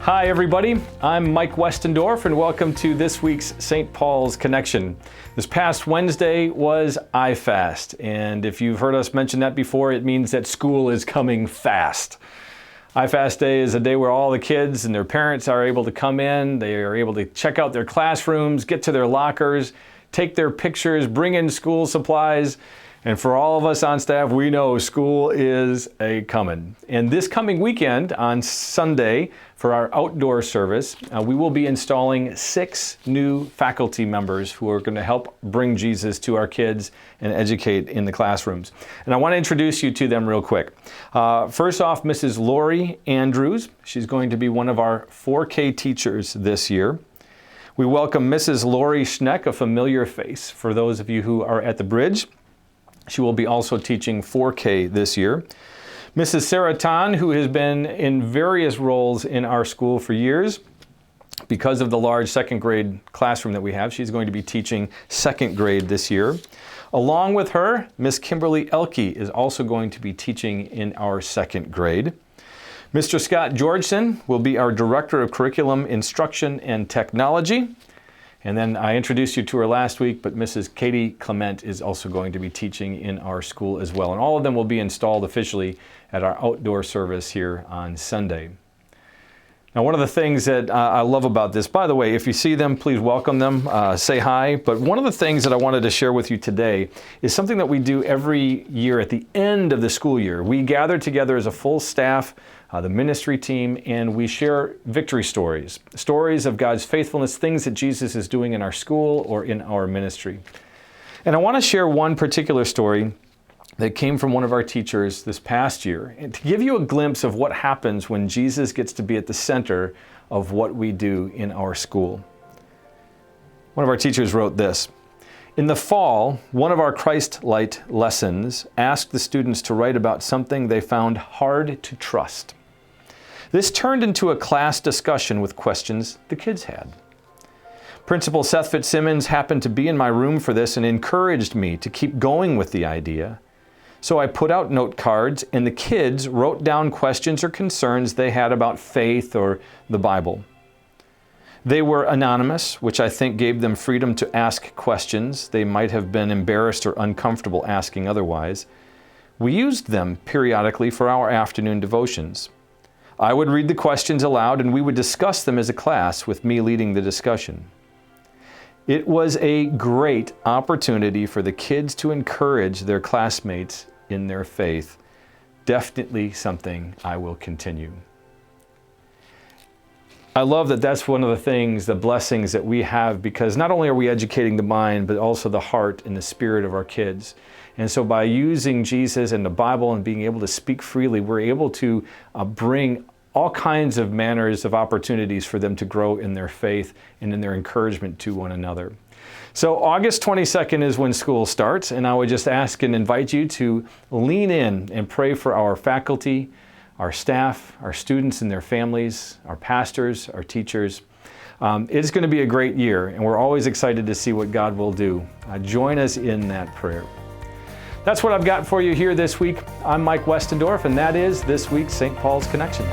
Hi everybody, I'm Mike Westendorf and welcome to this week's St. Paul's Connection. This past Wednesday was IFAST, and if you've heard us mention that before, it means that school is coming fast. IFAST Day is a day where all the kids and their parents are able to come in, they are able to check out their classrooms, get to their lockers, take their pictures, bring in school supplies. And for all of us on staff, we know school is a-comin'. And this coming weekend on Sunday for our outdoor service, we will be installing 6 new faculty members who are going to help bring Jesus to our kids and educate in the classrooms. And I want to introduce you to them real quick. First off, Mrs. Lori Andrews. She's going to be one of our 4K teachers this year. We welcome Mrs. Lori Schneck, a familiar face for those of you who are at the bridge. She will be also teaching 4K this year. Mrs. Sarah Tan, who has been in various roles in our school for years, because of the large second grade classroom that we have, she's going to be teaching second grade this year. Along with her, Miss Kimberly Elke is also going to be teaching in our second grade. Mr. Scott Georgeson will be our Director of Curriculum Instruction and Technology. And then I introduced you to her last week, but Mrs. Katie Clement is also going to be teaching in our school as well. And all of them will be installed officially at our outdoor service here on Sunday. Now, one of the things that I love about this, by the way, if you see them, please welcome them, say hi. But one of the things that I wanted to share with you today is something that we do every year at the end of the school year. We gather together as a full staff, the ministry team, and we share victory stories, stories of God's faithfulness, things that Jesus is doing in our school or in our ministry. And I want to share one particular story that came from one of our teachers this past year, and to give you a glimpse of what happens when Jesus gets to be at the center of what we do in our school. One of our teachers wrote this: in the fall, one of our Christ Light lessons asked the students to write about something they found hard to trust. This turned into a class discussion with questions the kids had. Principal Seth Fitzsimmons happened to be in my room for this and encouraged me to keep going with the idea. So I put out note cards and the kids wrote down questions or concerns they had about faith or the Bible. They were anonymous, which I think gave them freedom to ask questions they might have been embarrassed or uncomfortable asking otherwise. We used them periodically for our afternoon devotions. I would read the questions aloud and we would discuss them as a class with me leading the discussion. It was a great opportunity for the kids to encourage their classmates in their faith. Definitely something I will continue. I love that that's one of the things, the blessings that we have, because not only are we educating the mind, but also the heart and the spirit of our kids. And so by using Jesus and the Bible and being able to speak freely, we're able to bring all kinds of manners of opportunities for them to grow in their faith and in their encouragement to one another. So August 22nd is when school starts, and I would just ask and invite you to lean in and pray for our faculty, our staff, our students and their families, our pastors, our teachers. It's going to be a great year, and we're always excited to see what God will do. Join us in that prayer. That's what I've got for you here this week. I'm Mike Westendorf, and that is this week's St. Paul's Connection.